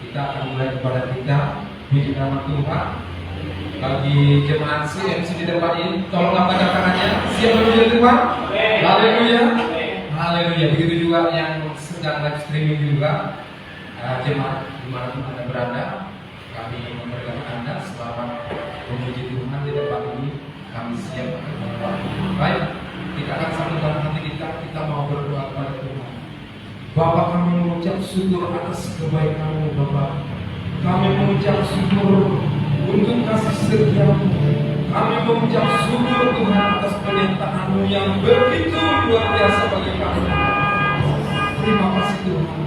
kita akan mulai kepada kita puji nama Tuhan. Bagi jemaat CMC di tempat ini, tolong angkat tangannya. Siap memuji Tuhan. Haleluya. Haleluya. Begitu juga yang sedang live streaming juga, jemaat dimanapun Anda berada, kami memberkati Anda. Selamat memuji Tuhan di tempat ini. Kami siap. Baik, kita akan sambungkan hati kita mau berdoa kepada Tuhan. Bapak, kami mengucap syukur atas kebaikan-Mu, Bapak. Kami mengucap syukur untuk kasih setia-Mu. Kami mengucap syukur Tuhan atas penyertaan-Mu yang begitu luar biasa bagi kami. Terima kasih Tuhan.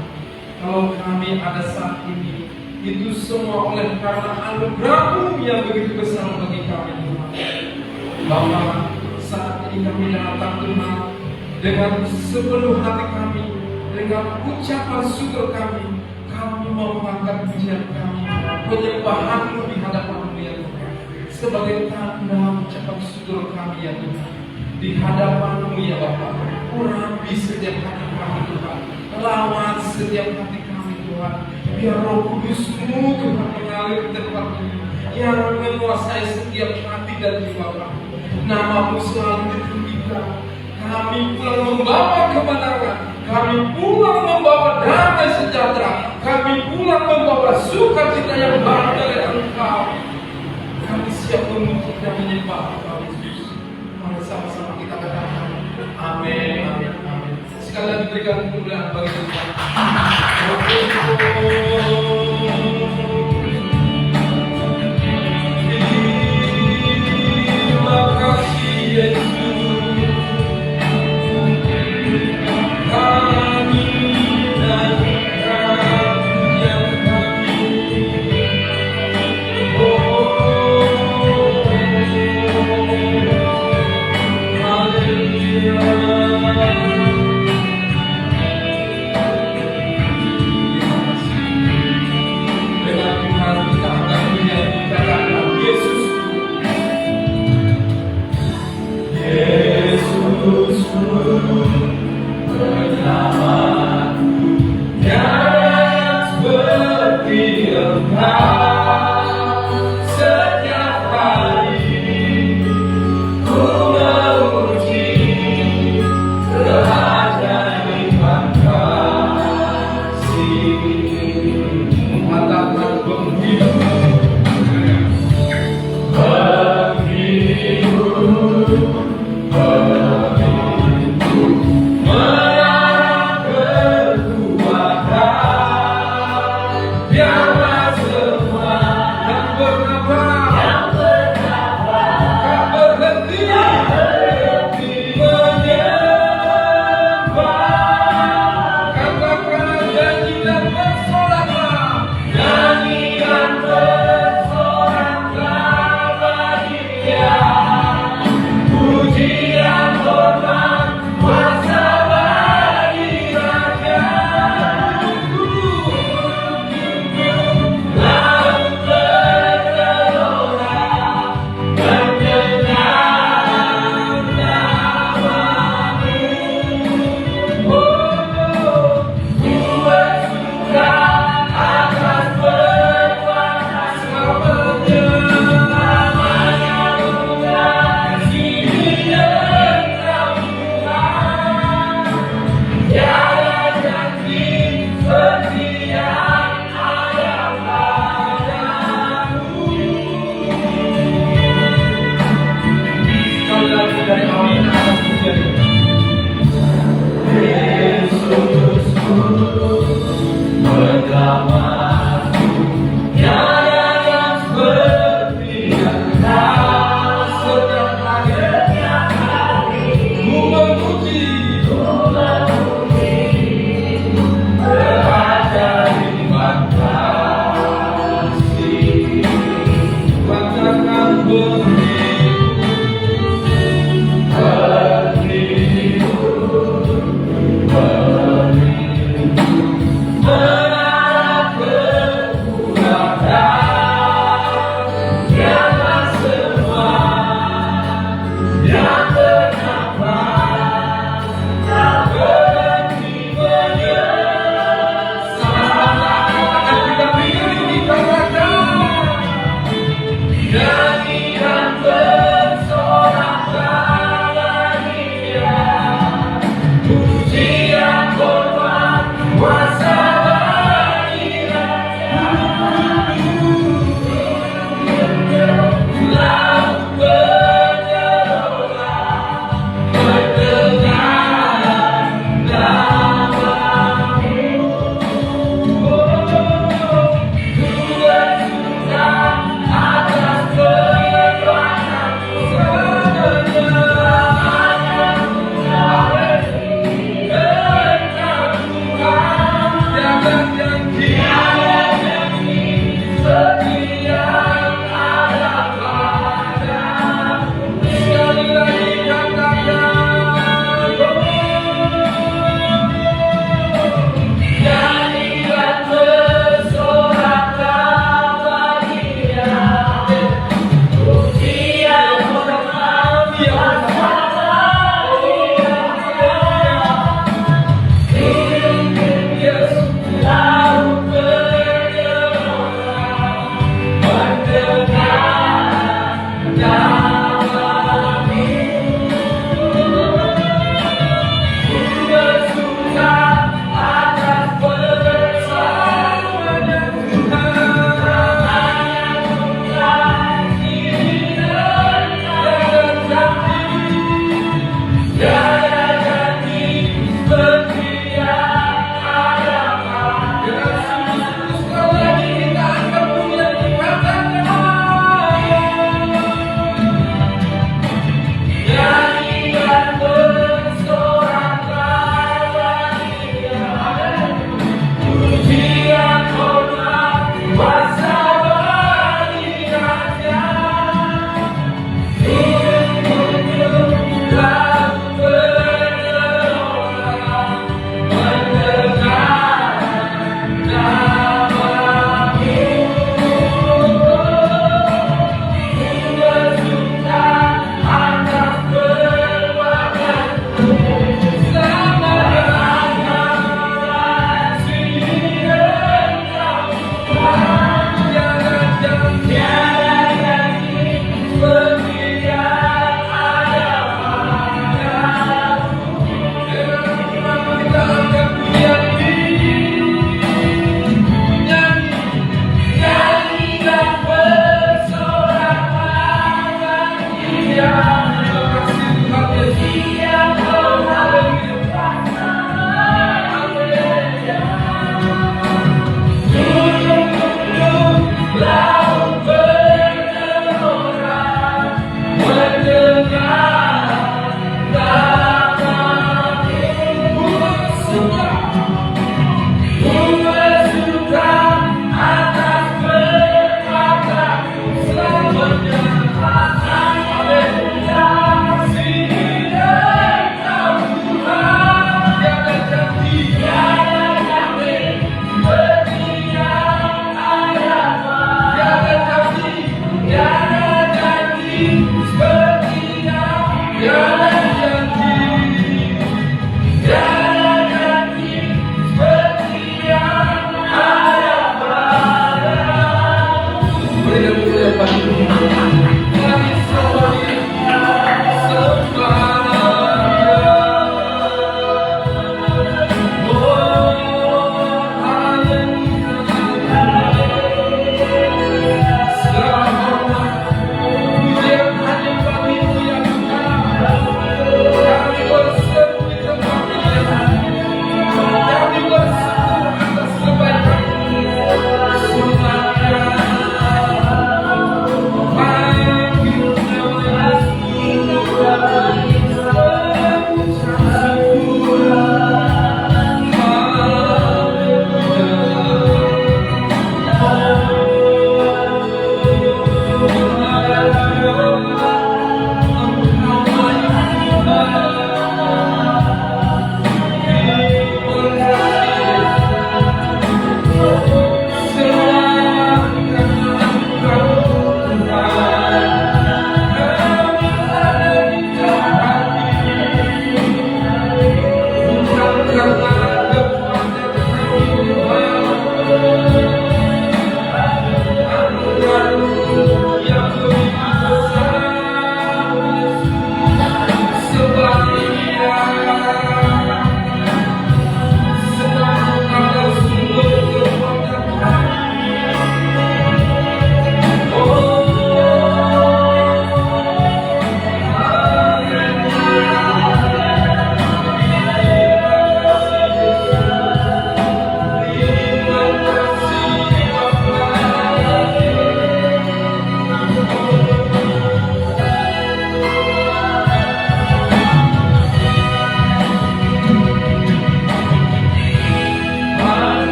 Kalau kami ada saat ini, itu semua oleh karena anugerah-Mu yang begitu besar bagi kami Tuhan. Bapak, saat ini kami datang Tuhan dengan sepenuh hati kami, dengan ucapan syukur kami mau mengangkat pujian kami, penyembahan-Mu di hadapan-Mu ya Tuhan, sebagai tanda ucapan syukur kami ya Tuhan, di hadapan-Mu ya Bapa. Urapi setiap hati kami Tuhan, lawan setiap hati kami Tuhan, biar Roh Kudus-Mu Tuhan mengalir di tempat ini, yang menguasai setiap hati dan jiwa kami. Nama-Mu selalu ditinggikan. Kami pulang membawa kebenaran, kami pulang membawa damai sejahtera, kami pulang membawa sukacita yang baru dari Engkau. Kami siap memuji dan menyembah Engkau Yesus. Mari sama-sama kita katakan amin, amin, amin. Sekali lagi berikan kemuliaan bagi Tuhan. Terima kasih Yesus. Biarlah semua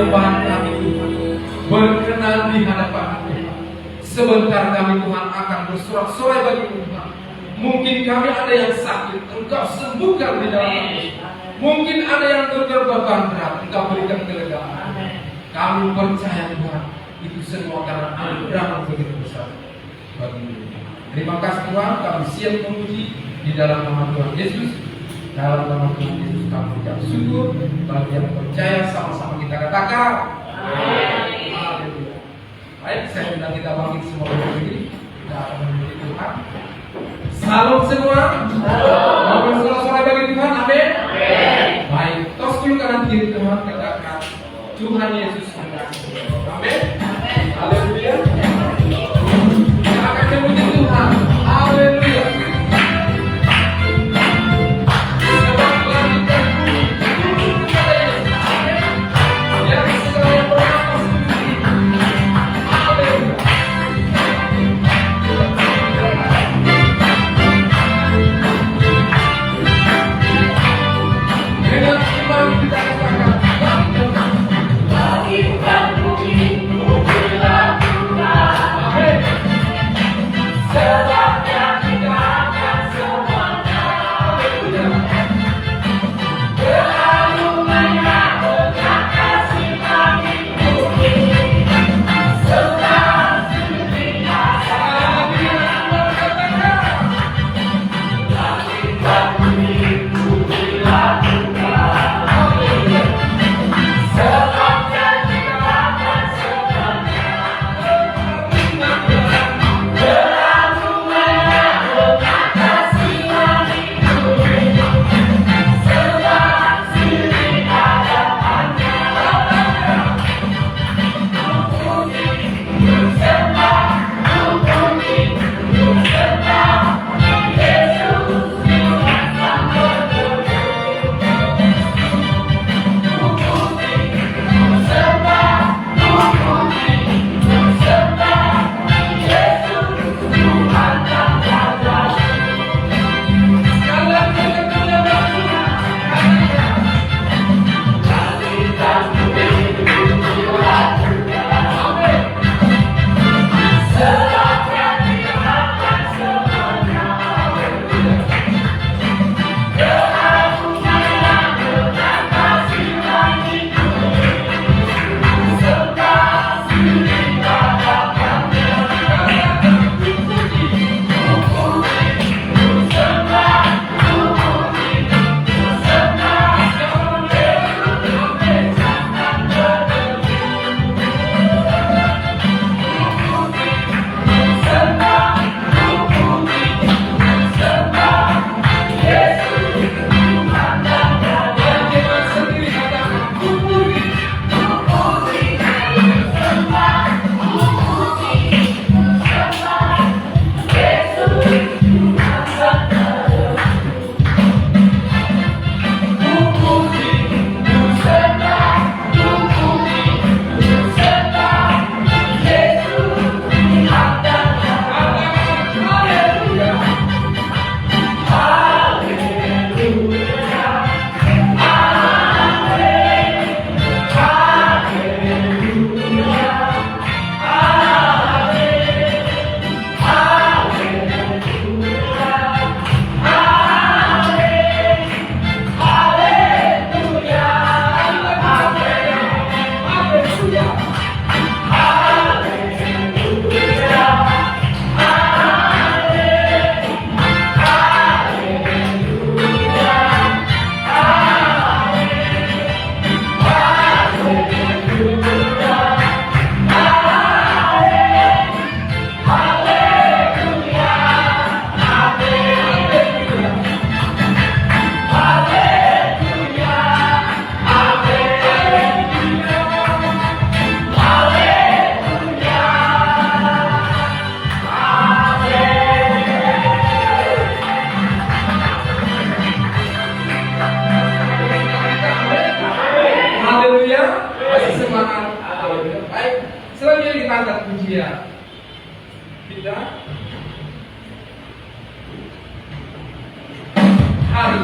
penyembahan kami Tuhan berkenan di hadapan Tuhan. Sebentar kami Tuhan akan bersorak-sorai bagi Tuhan. Mungkin kami ada yang sakit, Engkau sembuhkan di dalam kami. Mungkin ada yang berbeban berat, Engkau berikan kelegaan. Kami percaya Tuhan, itu semua karena anugerah begitu besar bagi. Terima kasih Tuhan, kami siap memuji di dalam nama Tuhan Yesus. Dalam nama Tuhan Yesus kami ucap syukur. Bagi yang percaya sama-sama kita katakan amin. Haleluya. Baik, saya undang kita bangkit semua berdiri. Kita akan memuji Tuhan. Salam semua. Mau bersorak-sorai bagi Tuhan, amin. Baik, tos dulu kanan kiri Tuhan, katakan Tuhan Yesus mengasihi. Amin. Haleluya. Kita akan memuji Tuhan. Haleluya. pujian kita hari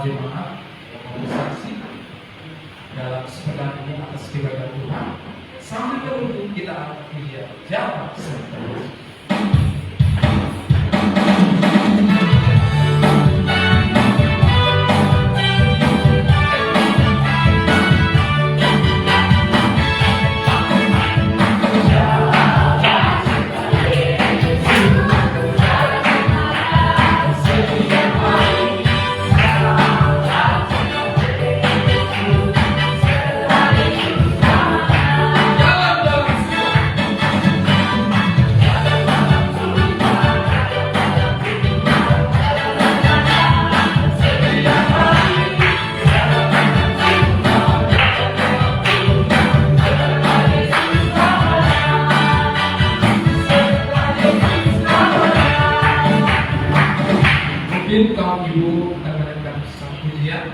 jemaat yang mau bersaksi dalam kesempatan ini atas kebaikan Tuhan. Sambil menunggu kita angkat pujian Jawab Serta Yesus. Mungkin kaum ibu akan menaikkan sang pujian.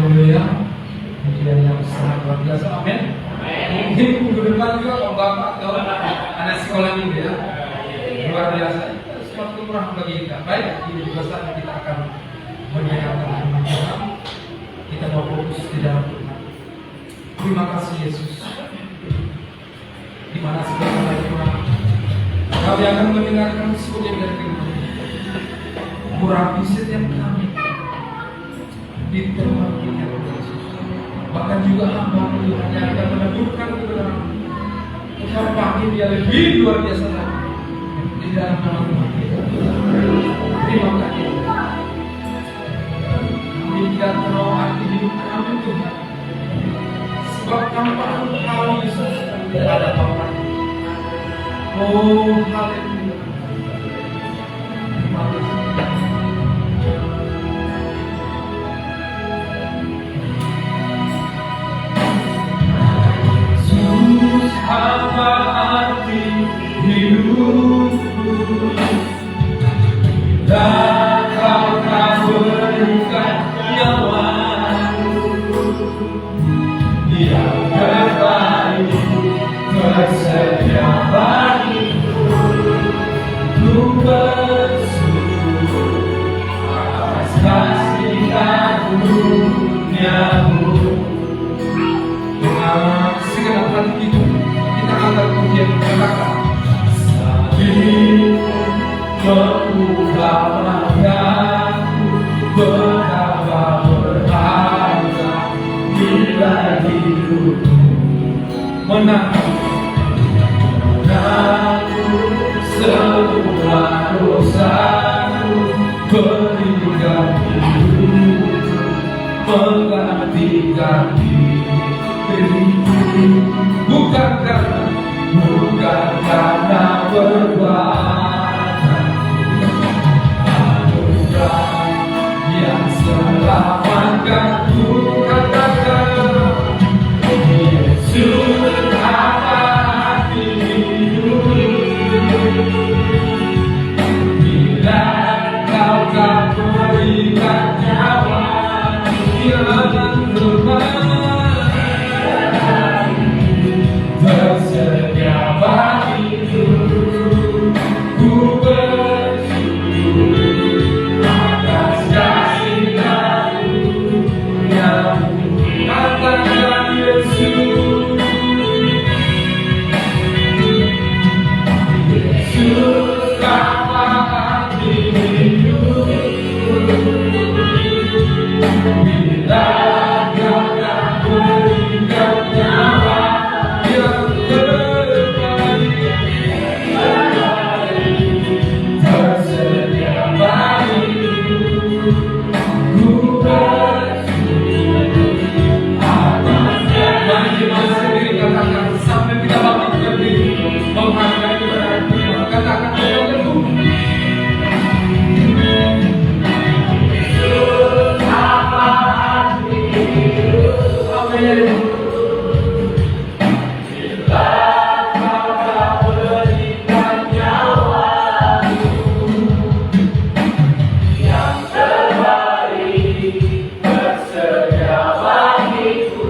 Haleluya. Pujian yang sangat luar biasa. Amin. Mungkin minggu depan juga kalau Bapak atau anak sekolah minggu ya. Luar biasa. Suatu murah bagi kita. Baik, ini juga saat kita akan mendengarkan firman Tuhan. Kita mau fokus di dalam Tuhan. Terima kasih Yesus. Di mana segala Tuhan Kami akan mendengarkan sebagian dari firman. Urapi setiap kami di tempat ini, Yesus. Bahkan juga hamba Tuhan yang akan meneguhkan kebenaran. Engkau panggil dia lebih luar biasa lagi di dalam nama Tuhan kita. Terima kasih. Kami tidak tahu arti hidup kami Tuhan. Sebab tanpa Engkau Yesus tidak ada apa-apa. Oh, haleluya. Terima kasih. Yesus, apa arti hidupku? Bila Kau tak berikan nyawamu, yang terbaik bersedia bagiku. Ku bersyukur atas kasih karunia-Mu. Dengan segenap hati hidup kita akan kemudian berkata, sekalipun mengubah wajahku, betapa berharga bila hidupku menangku semua dosaku, berikan hidupku menggantikan diriku, bukan karena perbuatan anugerah yang selamatkan. Ku katakan, Yesus, apa arti hidup bila Kau tak berikan nyawa yang terbaik tersedia bagiku. Ku bersyukur atas kasih karunia-Mu. Katakan Yesus, Yesus, apa arti hidupku bila Kau tak berikan nyawa yang terbaik tersedia bagiku. Ku bersyukur atas masing-masing sendiri katakan sampai kita bangkit berdiri menghargai kebenaran Tuhan. Katakan haleluya. Yesus, apa arti hidup? Amin. Bila Kau tak berikan nyawa-Mu yang terbaik bersedia bagiku.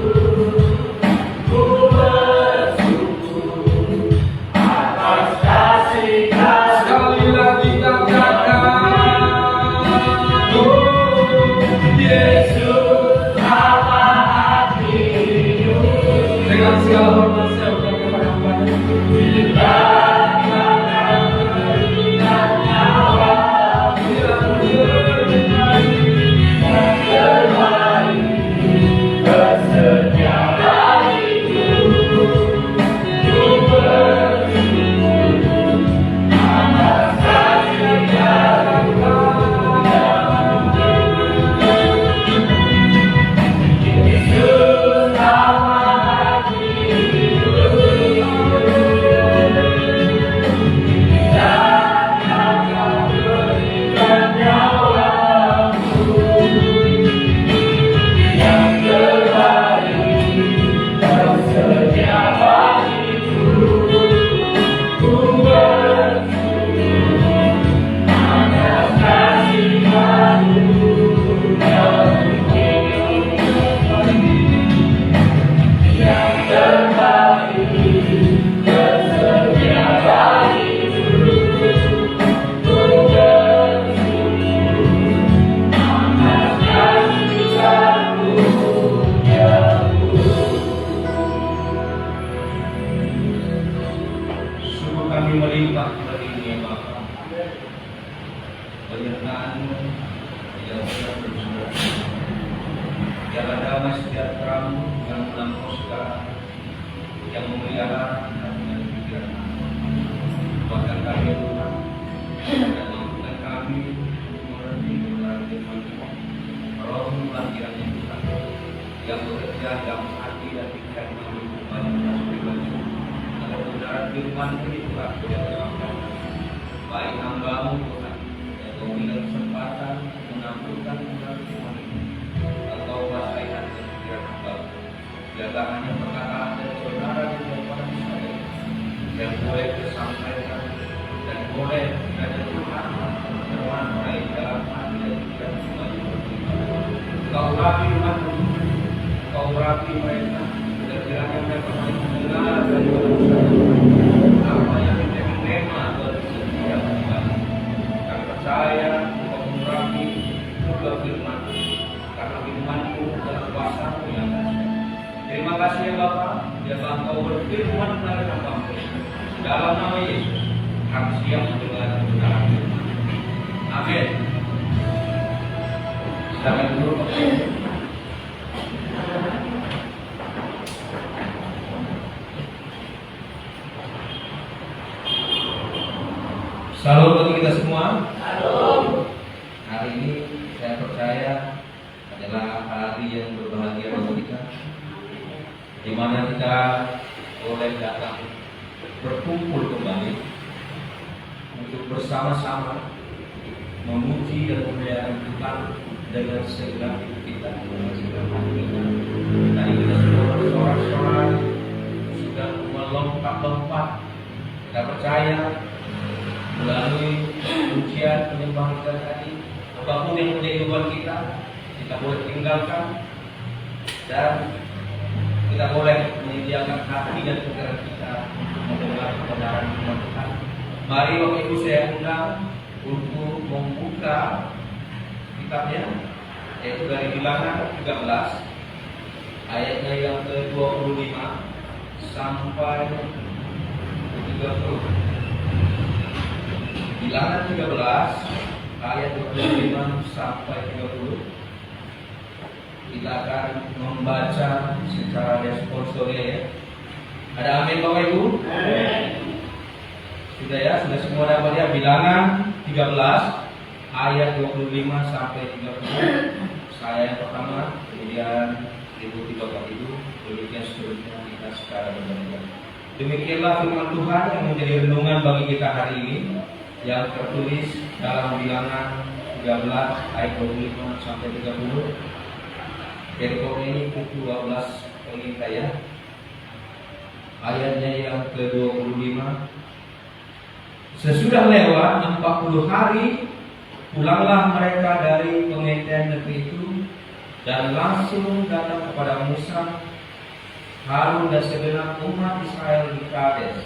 Ku bersyukur atas kasih karunia. Sekali lagi katakan, oh Yesus, apa arti hidup? Dengan segala hormat saya ucapkan kepada hamba-Nya. Bila Kau tak berikan nyawa-Mu yang terbaik bersedia bagiku. Ku bersyukur atas kasih karunia-Mu. Yesus, apa arti hidup bila Kau tak berikan nyawa-Mu yang terbaik tersedia bagiku. Ku bersyukur atas kasih karunia-Mu yang terbaik tersedia bagiku. Ku bersyukur atas kasih karunia-Mu. Sungguh kami melimpah bagi Tuhan yang memelihara hati dan pikiran kami. Kuatkan kami Tuhan, dan mampukan kami untuk mengerti kebenaran firman Tuhan. Rohmu kiranya Tuhan yang bekerja dalam hati dan pikiran kami kepada pribadi, agar kebenaran firman ini Tuhan boleh terangkan. Baik hamba-Mu Tuhan, yang Kau berikan kesempatan mengampurkan kebenaran firman ini, Engkau kuasai hati dan pikiran hamba-Mu. Jaga hanya perkataan dan saudara di depan saya yang boleh disampaikan dan boleh dari Tuhan terwarnai dalam hati dan pikiran semuanya. Kau rapi umat-Mu, Kau rapi mereka, dan kiranya mereka mendengar dari apa yang menjadi tema dari setiap ibadah. Kami percaya Kau mengurapi juga firman, karena firman-Mu adalah kuasa-Mu yang dahsyat. Terima kasih ya Bapa, biarlah Engkau berfirman kepada hamba-Mu. Dalam nama Yesus, kami siap mendengar kebenaran firman. Amin. Silakan dulu. Salam bagi kita semua. Salam. Hari ini saya percaya adalah hari yang berbahagia bagi kita, di mana kita boleh datang berkumpul kembali untuk bersama-sama memuji dan memuliakan Tuhan dengan segenap hidup kita, dengan segenap hati kita. Tadi kita semua bersorak-sorai, sudah melompat-lompat. Kita percaya melalui ujian penyembahan kita tadi, apapun yang menjadi beban kita boleh tinggalkan dan kita boleh menyediakan hati dan pikiran kita untuk mendengar kebenaran firman Tuhan. Mari Bapak Ibu saya undang untuk membuka kitabnya, yaitu dari Bilangan 13 ayatnya yang ke-25 sampai 30. Bilangan 13 ayat 25 sampai 30. Kita akan membaca secara responsornya ya. Ada amin Bapak Ibu? Amin. Sudah ya, sudah semua dapat ya. Bilangan 13 ayat 25 sampai 30. Saya yang pertama, kemudian Ibu Bapak Ibu, demikian seterusnya kita secara bergantian. Demikianlah firman Tuhan yang menjadi renungan bagi kita hari ini, yang tertulis dalam Bilangan 13 ayat 25 sampai 30. Perikop ini pukul 12 pengintai ya. Ayatnya yang ke-25. Sesudah lewat 40 hari, pulanglah mereka dari pengintai negeri itu dan langsung datang kepada Musa, Harun dan segenap umat Israel di Kades.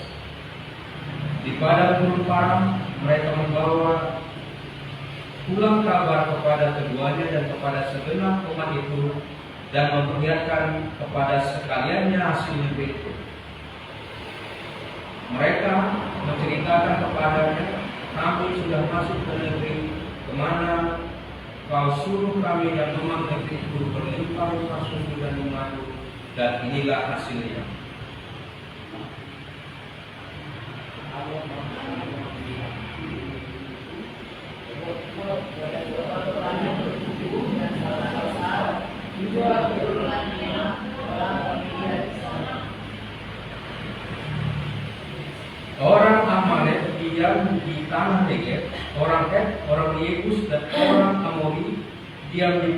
Di padang gurun Paran mereka membawa pulang kabar kepada keduanya dan kepada segenap umat itu, dan memperlihatkan kepada sekaliannya hasil negeri itu. Mereka menceritakan kepadanya, kami sudah masuk ke negeri kemana Kau suruh kami, dan memang negeri itu berlimpah-limpah susu dan madu, dan inilah hasilnya. Orang Amalek diam di tanah Negeb, orang Het, orang Yebus dan orang Amori diam di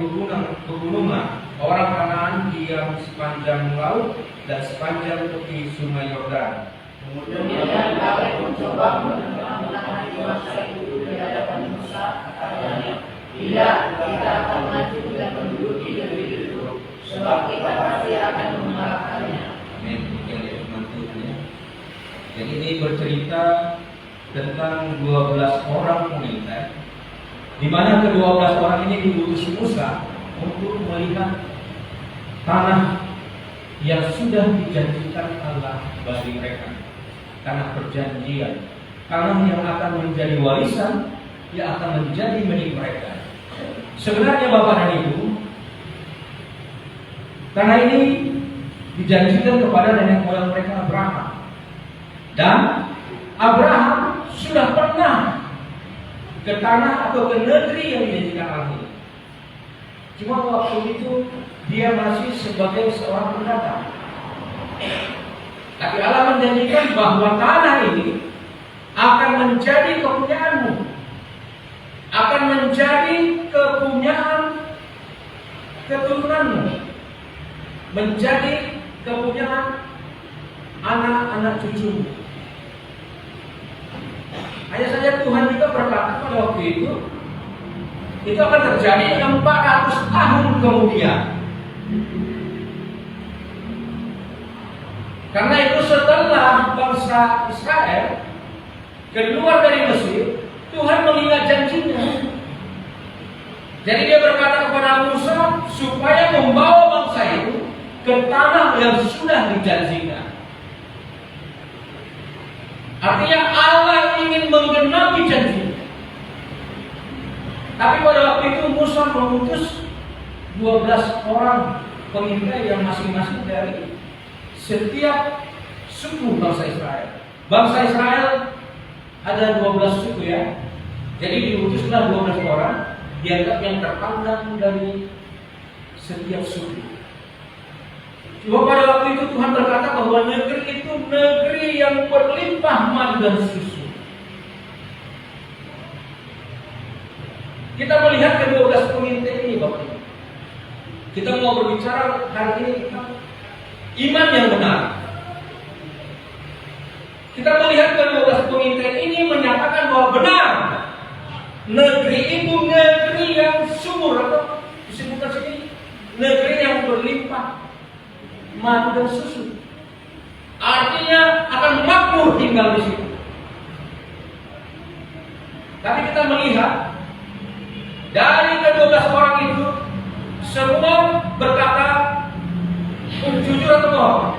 pegunungan, orang Kanaan diam di sepanjang laut dan sepanjang tepi sungai Yordan. Kemudian Kaleb mencoba menenangkan bangsa itu di hadapan Musa, katanya, tidak, kita akan maju dan menduduki negeri itu, sebab kita pasti akan mengalahkannya. Amin. Jadi ini bercerita tentang 12 orang pengintai, di mana ke-12 orang ini diutus Musa untuk melihat tanah yang sudah dijanjikan Allah bagi mereka, tanah perjanjian, tanah yang akan menjadi warisan, yang akan menjadi milik mereka. Sebenarnya Bapak dan Ibu, tanah ini dijanjikan kepada nenek moyang mereka Abraham. Dan Abraham sudah pernah ke tanah atau ke negeri yang dijanjikan Allah. Cuma waktu itu dia masih sebagai seorang pendatang. Tapi Allah menjanjikan bahwa tanah ini akan menjadi kepunyaanmu, akan menjadi kepunyaan keturunanmu, menjadi kepunyaan anak-anak cucumu. Hanya saja Tuhan juga berkata pada waktu itu akan terjadi 400 tahun kemudian. Karena itu setelah bangsa Israel keluar dari Mesir, Tuhan mengingat janjinya. Jadi dia berkata kepada Musa supaya membawa bangsa itu ke tanah yang sudah dijanjikan. Artinya Allah ingin menggenapi janjinya. Tapi pada waktu itu Musa mengutus 12 orang pengintai yang masing-masing dari setiap suku bangsa Israel. Bangsa Israel ada 12 suku ya. Jadi diutuslah 12 orang, dianggap yang terpandang dari setiap suku. Cuma pada waktu itu Tuhan berkata bahwa negeri itu negeri yang berlimpah madu dan susu. Kita melihat ke-12 pengintai ini Bapak Ibu. Kita mau berbicara hari ini tentang iman yang benar. Kita melihat ke-12 pengintai ini menyatakan bahwa benar negeri itu negeri yang subur, atau disebutkan sini negeri yang berlimpah madu dan susu. Artinya akan makmur tinggal di situ. Tapi kita melihat dari ke-12 orang itu semua berkata jujur atau bohong.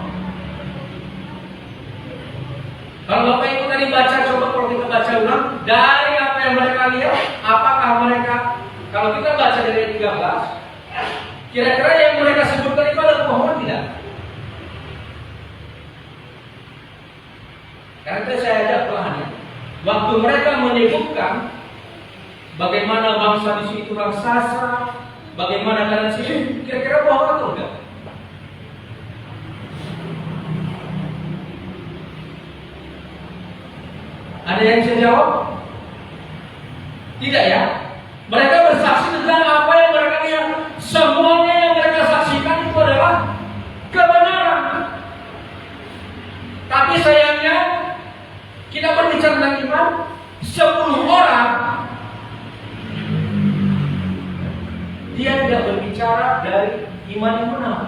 Kalau Bapak Ibu tadi baca, coba kalau kita baca ulang dari apa yang mereka lihat, apakah mereka, kalau kita baca dari 13, kira-kira yang mereka sebutkan itu ada kebohongan tidak? Karena itu saya ajak pelan ya. Waktu mereka menyebutkan bagaimana bangsa di situ raksasa, bagaimana kalian sini, kira-kira bohong atau enggak? Ada yang bisa jawab? Tidak ya? Mereka bersaksi tentang apa yang mereka lihat. Semuanya yang mereka saksikan itu adalah kebenaran. Tapi sayangnya kita berbicara tentang iman, 10 orang dia tidak berbicara dari iman yang benar.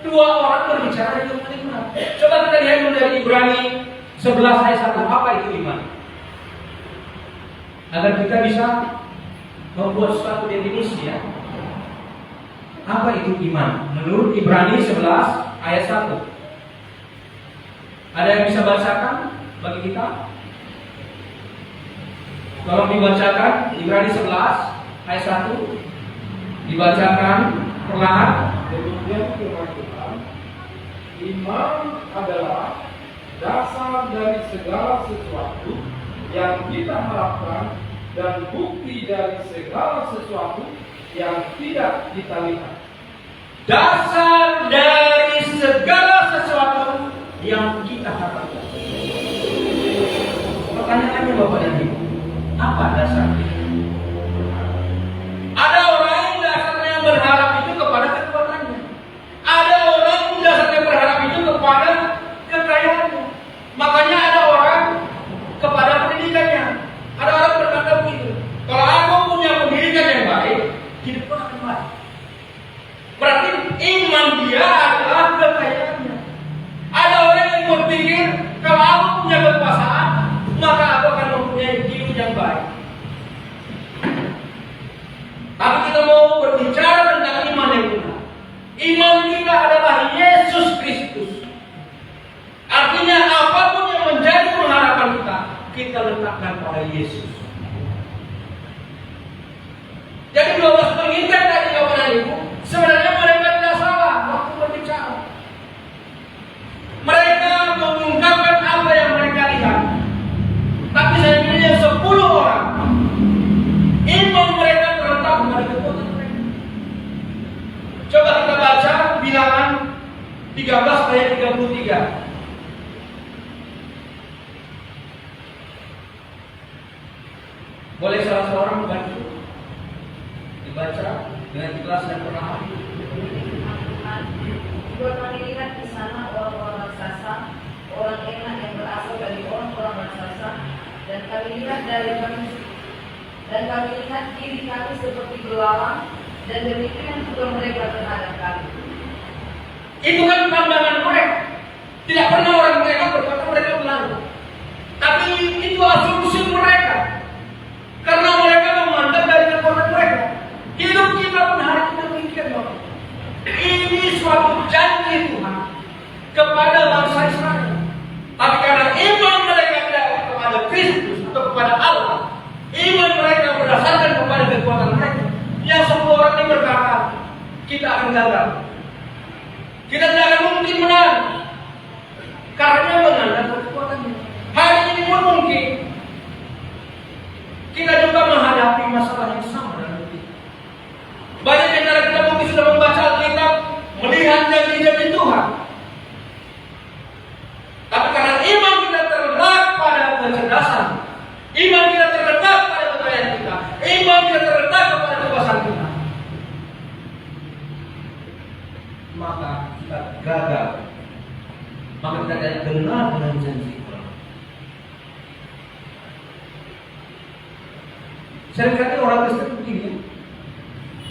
2 orang berbicara dari iman yang benar. Coba kita lihat dulu dari Ibrani 11 ayat 1, apa itu iman? Agar kita bisa membuat suatu definisi ya. Apa itu iman? Menurut Ibrani 11 ayat 1. Ada yang bisa bacakan bagi kita? Tolong dibacakan Ibrani 11 ayat 1. Dibacakan perlahan. Demikian firman Tuhan, iman adalah dasar dari segala sesuatu yang kita harapkan dan bukti dari segala sesuatu yang tidak kita lihat. Dasar dari segala sesuatu yang kita harapkan. Pertanyaannya Bapak dan Ibu, apa dasarnya? Ada orang yang dasarnya berharap itu kepada kekuatannya. Ada orang yang dasarnya berharap itu kepada kekayaannya. Makanya ada orang kepada pendidikannya. Ada orang berkata begitu, kalau aku punya pendidikan yang baik, hidupku akan baik. Berarti iman dia adalah kekayaannya. Ada orang yang berpikir, kalau aku punya kekuasaan, maka aku akan mempunyai hidup yang baik. Tapi kita mau berbicara tentang iman yang benar. Iman kita adalah Yesus Kristus. Artinya apapun yang menjadi pengharapan kita letakkan pada Yesus. Jadi 12 pengintai tadi Bapak dan Ibu, sebenarnya mereka tidak salah waktu berbicara. 13 ayat 33. Boleh salah seorang membantu? Dibaca dengan ikhlas dan perlahan. Juga kami lihat di sana orang-orang raksasa, orang enak yang berasal dari orang-orang raksasa, dan kami lihat diri kami seperti belalang, dan demikian juga mereka terhadap kami. Itu kan pandangan mereka. Tidak pernah orang mereka berkata mereka belalang. Tapi itu asumsi mereka. Karena mereka memandang dari kekuatan mereka. Hidup kita pun hari ini demikian, Bapak. Ini suatu janji Tuhan kepada bangsa Israel. Tapi karena iman mereka tidak kepada Kristus atau kepada Allah, iman mereka berdasarkan kepada kekuatan mereka. Yang semua orang ini berkata, kita akan gagal. Kita tidak akan mungkin menang. Karena mengandalkan kekuatannya. Hari ini pun mungkin kita juga menghadapi masalah yang sama dengan kita. Banyak di antara kita mungkin sudah membaca Alkitab, melihat janji-janji Tuhan. Tapi karena iman kita terletak pada kecerdasan, iman kita terletak pada kekayaan kita, iman kita terletak kepada kekuasaan kita, maka kita gagal. Maka kita tidak benar dengan janji Allah. Seringkali orang Kristen begini,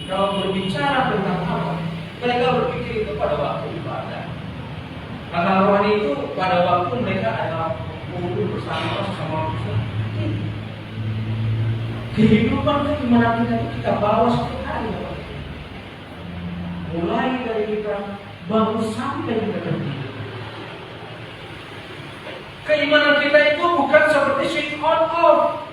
kalau berbicara tentang Allah, mereka berpikir itu pada waktu ibadah. Karena rohani itu pada waktu mereka ada kumpul bersama Kristen. Kehidupan keimanan kita bawa setiap hari. Mulai dari kita bangun sampai kita berdiri. Keimanan kita itu bukan seperti switch on off.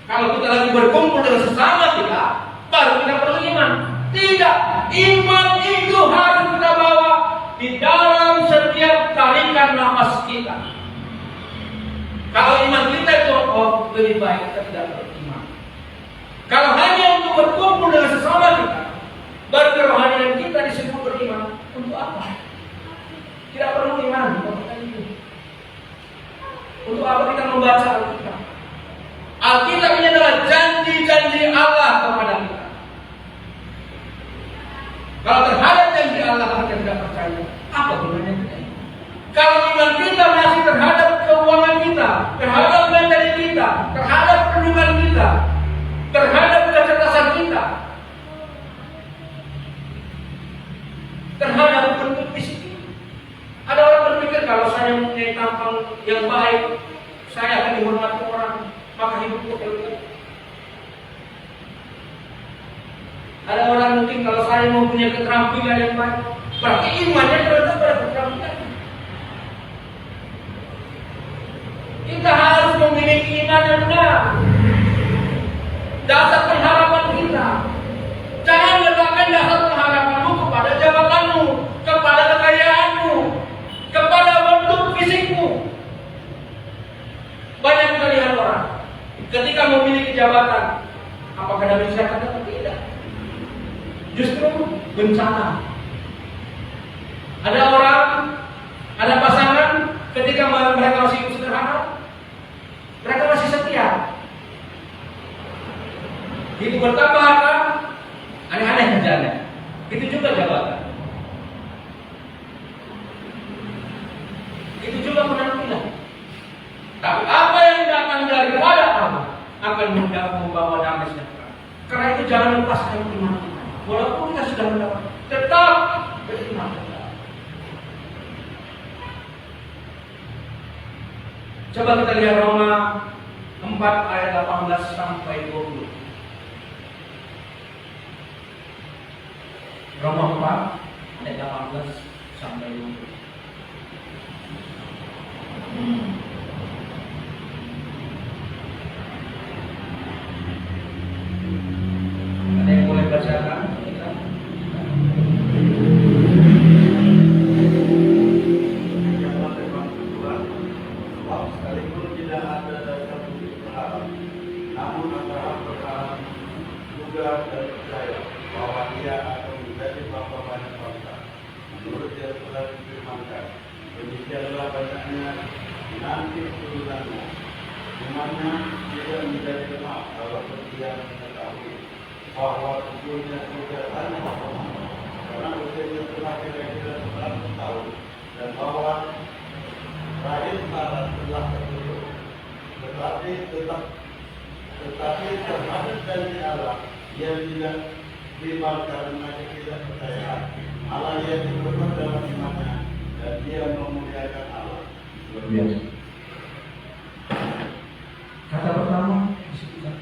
Kalau kita lagi berkumpul dengan sesama kita, baru kita perlu iman. Tidak, iman itu harus kita bawa di dalam setiap tarikan nafas kita. Kalau iman kita itu lebih baik kita tidak beriman. Kalau hanya untuk berkumpul dengan sesama kita, baru kerohanian kita disebut beriman. Untuk apa? Tidak perlu iman. Untuk apa kita membaca Alkitab? Alkitab ini adalah janji-janji Allah kepada kita. Kalau terhadap janji Allah kita tidak percaya, apa gunanya kita? Kalau iman kita masih terhadap keuangan kita, terhadap materi kita, terhadap perlindungan kita, terhadap kecerdasan kita, terhadap bentuk fisik kita. Ada orang berpikir kalau saya mempunyai tampang yang baik, saya akan dihormati orang, maka hidupku elok. Ada orang mungkin kalau saya mempunyai keterampilan yang baik, berarti imannya terletak pada keterampilan. Kita harus memiliki iman yang benar. Dasar pengharapan kita. Jangan letakkan dasar pengharapanmu kepada jabatanmu, kepada kekayaanmu, kepada bentuk fisikmu. Banyak kita lihat orang ketika memiliki jabatan, apakah ada masyarakat atau tidak? Justru bencana. Ada orang, ada pasangan ketika mereka masih hidup sederhana, mereka masih setia. Itu bertambah harta, aneh-aneh kerjanya. Itu juga jabatan. Itu juga penampilan. Tapi apa yang datang daripada Allah akan membawa damai sejahtera. Karena itu jangan lepaskan iman kita. Walaupun kita sudah mendapat, tetap beriman. Coba kita lihat Roma 4 ayat 18 sampai 20. Roma 4 ayat 18 sampai 20. Ada yang boleh bacakan? Sekalipun tidak ada dasar bukti berharap, namun Abraham berharap juga dan percaya bahwa ia akan menjadi bapa banyak bangsa. difirmankan. Demikianlah banyaknya nanti turunannya, di mana tidak menjadi lemah kalau dia mengetahui bahwa tubuhnya sudah hanya karena usianya telah kira-kira 100 tahun dan bahwa rahim Sarah telah tertutup. Tetapi terhadap janji Allah yang tidak riba karena ketidakpercayaan. Allah yang diperkuat dalam imannya dan dia memuliakan Allah. Luar biasa. Kata pertama disebutkan,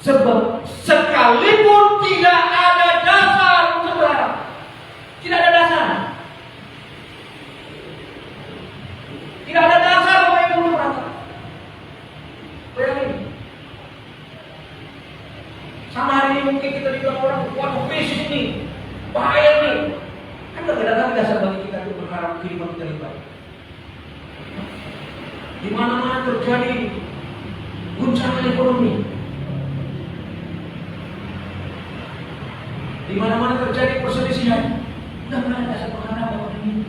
sebab sekalipun tidak ada dasar untuk berharap. Tidak ada dasar. Tidak ada dasar untuk berharap. Bayangin. Sama hari ini mungkin kita dibilang orang, waduh bisnis ini, bahaya nih. Kan tidak ada dasar bagi kita untuk berharap kehidupan kita lebih baik. Di mana-mana terjadi guncangan ekonomi. Di mana-mana terjadi perselisihan. Tidak ada dasar berharap pada ini.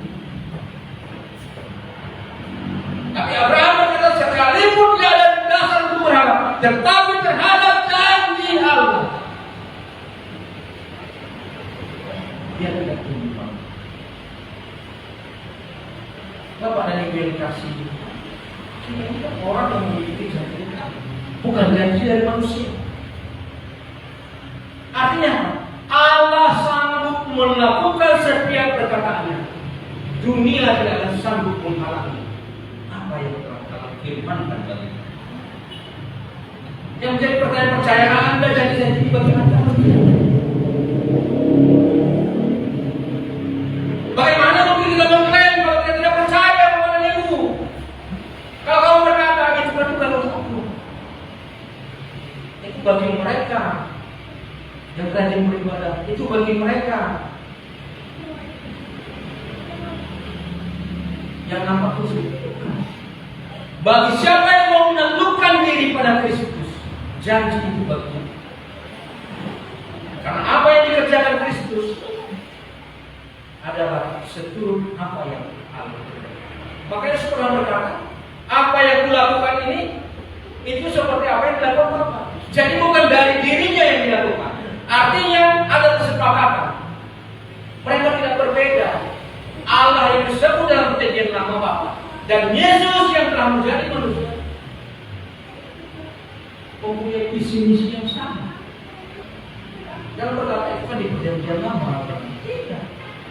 Tapi Abraham berkata, sekalipun tidak ada dasar untuk berharap, tetapi terhadap janji Allah, dia tidak tunduk. Bapak dan Ibu yang dikasih, ini kan orang yang memiliki janji, bukan janji dari manusia. Artinya Allah sanggup melakukan setiap perkataannya. Dunia tidak akan sanggup menghalangi apa yang telah Allah firmankan bagi kita. Yang menjadi pertanyaan, percaya Anda janji-janji bagi Anda? Bagaimana mungkin kita mengklaim kalau kita tidak percaya kepada Ibu? Kalau kamu berkata itu bukan usahamu, itu bagi mereka yang rajin beribadah, itu bagi mereka yang nampak khusus. Bagi siapa yang mau menaklukkan diri pada Kristus, janji itu baginya. Karena apa yang dikerjakan Kristus adalah seturut apa yang Allah kerjakan. Makanya seorang berkata, apa yang kulakukan ini itu seperti apa yang dilakukan Bapa. Jadi bukan dari dirinya yang dilakukan. Artinya ada kesepakatan. Mereka tidak berbeda. Allah yang disebut dalam perjanjian lama Bapa dan Yesus yang telah menjadi manusia mempunyai visi-misi yang sama. Jangan berkata itu kan di perjanjian lama. Tidak.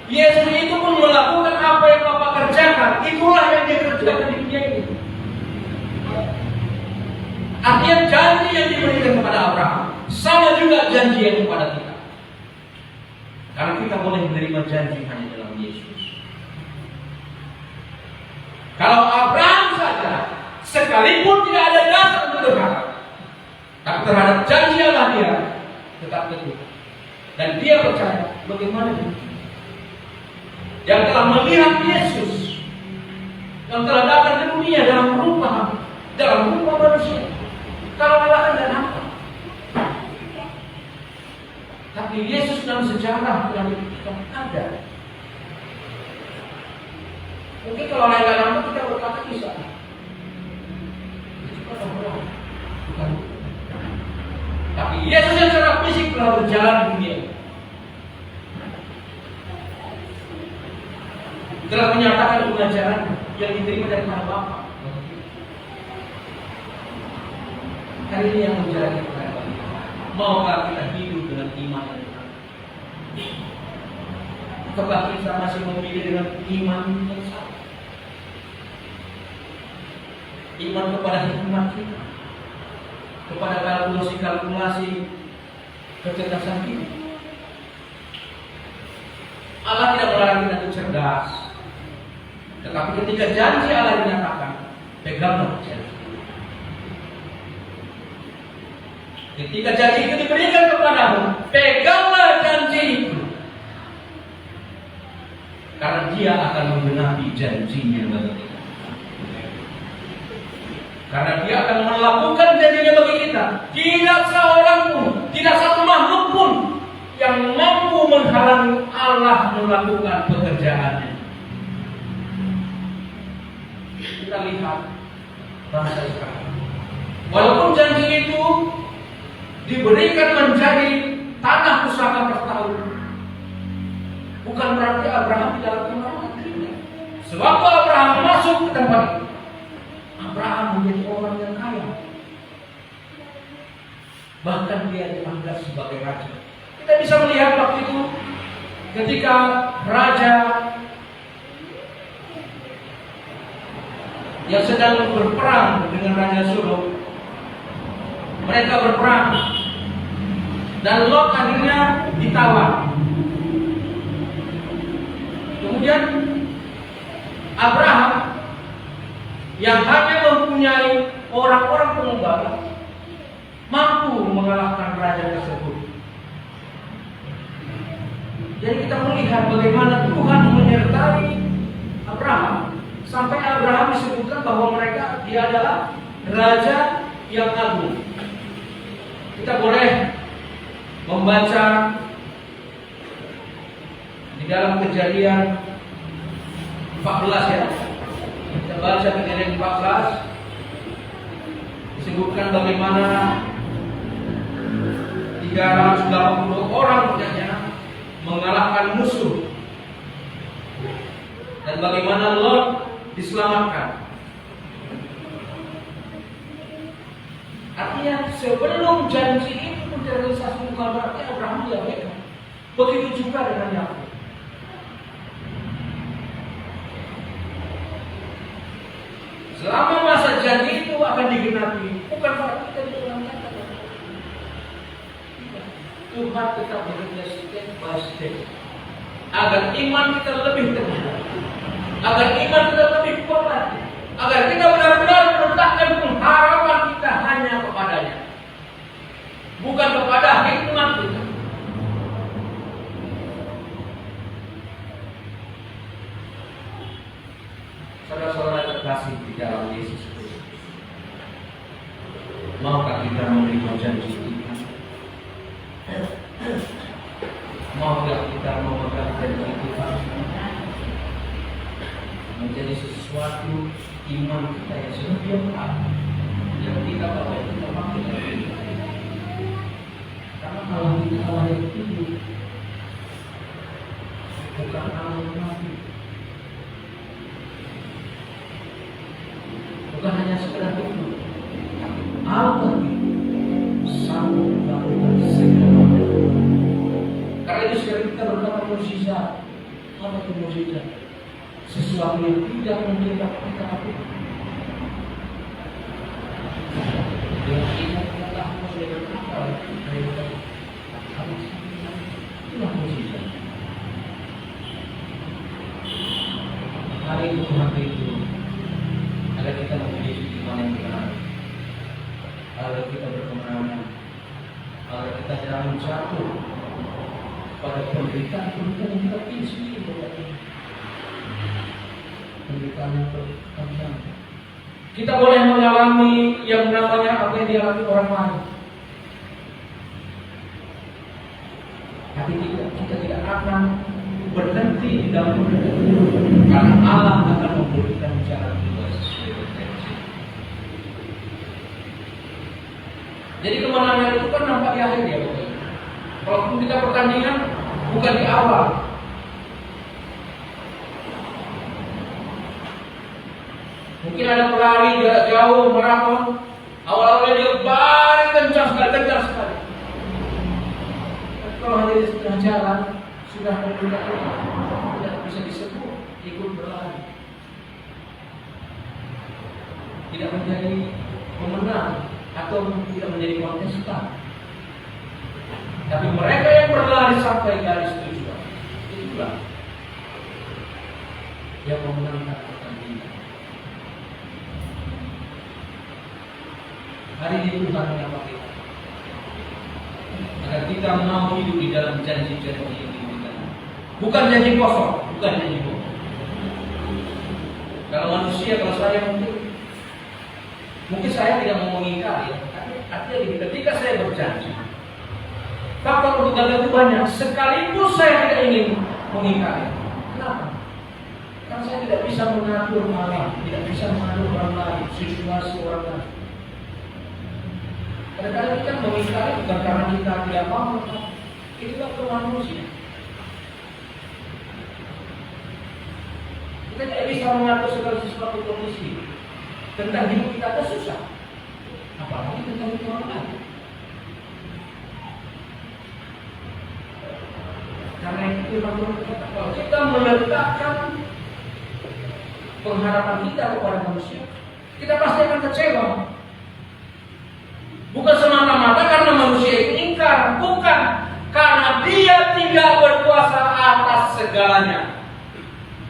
Yesus itu pun melakukan apa yang Bapa kerjakan. Itulah yang dia kerjakan di dunia ini. Artinya janji yang diberikan kepada Abraham sama juga janji yang kepada kita. Karena kita boleh menerima janji hanya dalam Yesus. Kalau Abraham saja, sekalipun tidak ada dasar untuk berharap, tapi terhadap janji Allah dia tetap teguh. Dan dia percaya. Bagaimana dia? Yang telah melihat Yesus, yang telah datang ke dunia dalam rupa manusia. Kalau Allah kan tidak nampak. Tapi Yesus dalam sejarah yang kita ada. Mungkin kalau orang tidak nampak kita berkata bisa. Bukan. Tapi Yesus yang secara fisik telah berjalan di dunia, telah menyatakan pengajaran yang diterima dari para Bapa. Hari ini yang menjalani kita, maukah kita hidup dengan iman yang benar? Ataukah kita masih memilih dengan iman yang salah? Iman kepada hikmat kita, kepada kalkulasi kecerdasan kita. Allah tidak melarang kita untuk cerdas, tetapi ketika janji Allah dinyatakan, peganglah janji. Ketika janji itu diberikan kepadamu, peganglah janji itu. Karena dia akan menggenapi janjinya bagi kita. Karena dia akan melakukan janjinya bagi kita. Tidak seorang pun, tidak satu makhluk pun yang mampu menghalangi Allah melakukan pekerjaannya. kita lihat bangsa Israel. Walaupun janji itu diberikan menjadi tanah pusaka bertahun, bukan berarti Abraham tidak menerima. Sewaktu Abraham masuk ke tempat itu, Abraham menjadi orang yang kaya. Bahkan dia dianggap sebagai raja. Kita bisa melihat waktu itu ketika raja yang sedang berperang dengan Raja Sodom, mereka berperang dan Lot akhirnya ditawan. Kemudian Abraham yang hanya mempunyai orang-orang pengembara mampu mengalahkan raja tersebut. Jadi kita melihat bagaimana Tuhan menyertai Abraham sampai Abraham disebutkan bahwa dia adalah raja yang agung. Kita boleh membaca di dalam Kejadian 14 ya. Kita baca Kejadian 14, disebutkan bagaimana 380 orang punyanya mengalahkan musuh dan bagaimana Lot diselamatkan. Artinya sebelum janji itu terrealisasi, bukan berarti Abraham diabaikan. Begitu juga dengan Yakub. Selama masa janji itu akan digenapi, bukan berarti kita diperlukan. Tuhan tetap bekerja step by step agar iman kita lebih teguh, agar iman kita lebih kuat lagi, agar kita benar-benar meletakkan pengharapan kita hanya kepadanya, bukan kepada hikmat kita. Saudara-saudara terkasih di dalam Yesus Kristus, maukah kita menerima janji Tuhan? Maukah kita memegang janji Tuhan menjadi sesuatu iman kita yang sedia yang kita bawa kita pakai? Karena kalau kita Allah yang hidup, bukan Allah yang mati, bukan hanya sekedar hidup, Allah sanggup melakukan segala. Karena itu sekarang kita berkata mukjizat. Apa itu mukjizat? Sesuatu yang tidak mungkin dapat kita lakukan. Dengan kita mengetahui sudah berkata, itulah mukjizat. Hari itu Tuhan itu agar kita memiliki iman yang benar, agar kita berkemenangan, agar kita jangan jatuh pada penderitaan yang kita pilih sendiri. Penderitaan yang berpanjang. Kita boleh mengalami yang namanya apa yang dialami orang lain, tapi kita tidak akan berhenti di dalam penderitaan, karena Allah akan memberikan jalan keluar sesuai berjanji. Jadi kemenangan itu kan nampak di akhir ya. Walaupun kita pertandingan bukan di awal. Mungkin ada pelari jarak jauh maraton, awal-awalnya dia lari kencang sekali. Kalau hanya di tengah jalan sudah tidak bisa disebut ikut berlari, tidak menjadi pemenang atau tidak menjadi kontestan. Tapi mereka yang berlari sampai garis tujuan, itulah yang memenangkan pertandingan. Hari ini Tuhan menyapa kita agar kita mau hidup di dalam janji-janji yang diberikan. Bukan janji kosong, bukan janji bohong. Kalau manusia, kalau saya mungkin saya tidak mau mengingkari, artinya ketika saya berjanji, faktor untuk gagal itu banyak. Sekalipun saya tidak ingin mengingkari. Kenapa? Karena saya tidak tidak bisa mengatur alam, tidak bisa mengatur orang lain, situasi orang lain. Kadang-kadang kita mengingkari bukan karena kita tidak mau, itulah kemanusiaan. Kita tidak bisa mengatur segala sesuatu kondisi. Tentang hidup kita itu susah. Apalagi tentang hidup orang lain. Karena itu kalau kita meletakkan pengharapan kita kepada manusia, kita pasti akan kecewa. Bukan semata-mata karena manusia itu ingkar, bukan karena dia tidak berkuasa atas segalanya.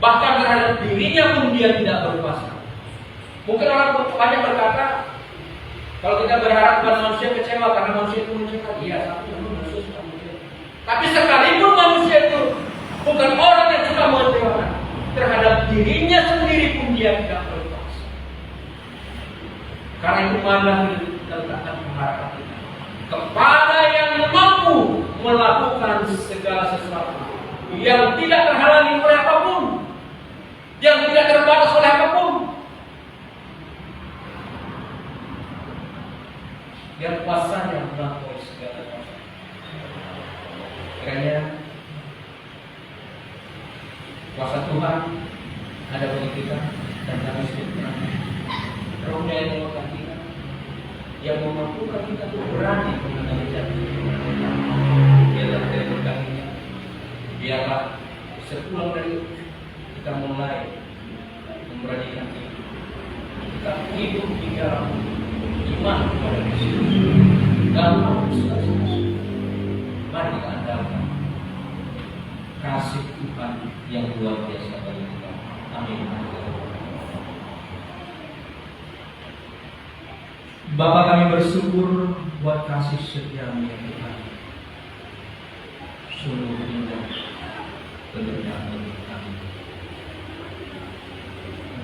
Bahkan terhadap dirinya pun dia tidak berkuasa. Mungkin orang banyak berkata, kalau kita berharap pada manusia kecewa karena manusia itu mencegah, iya, tapi manusia suka mencegah. Tapi sekalipun manusia itu bukan orang yang suka mengecewakan, terhadap dirinya sendiri pun dia tidak berkuasa. Karena itu mana kita letakkan pengharapan kita kepada yang mampu melakukan segala sesuatu, yang tidak terhalangi oleh apapun, yang tidak terbatas oleh apapun. Yang kuasanya melampaui segala kuasa. Kiranya kuasa Tuhan ada bagi kita dan kami sendiri. Rohnya yang menguatkan kita, yang memampukan kita untuk berani menghadapi jalan. Biarlah kita berkahnya. Biarlah sepulang dari itu kita mulai memberanikan diri. Kita hidup di dalam iman kepada Kristus. Dalam mari kita andalkan kasih Tuhan yang luar biasa bagi kita. Amin. Bapa, kami bersyukur buat kasih setia-Mu ya Tuhan. Sungguh indah keberkahan kami.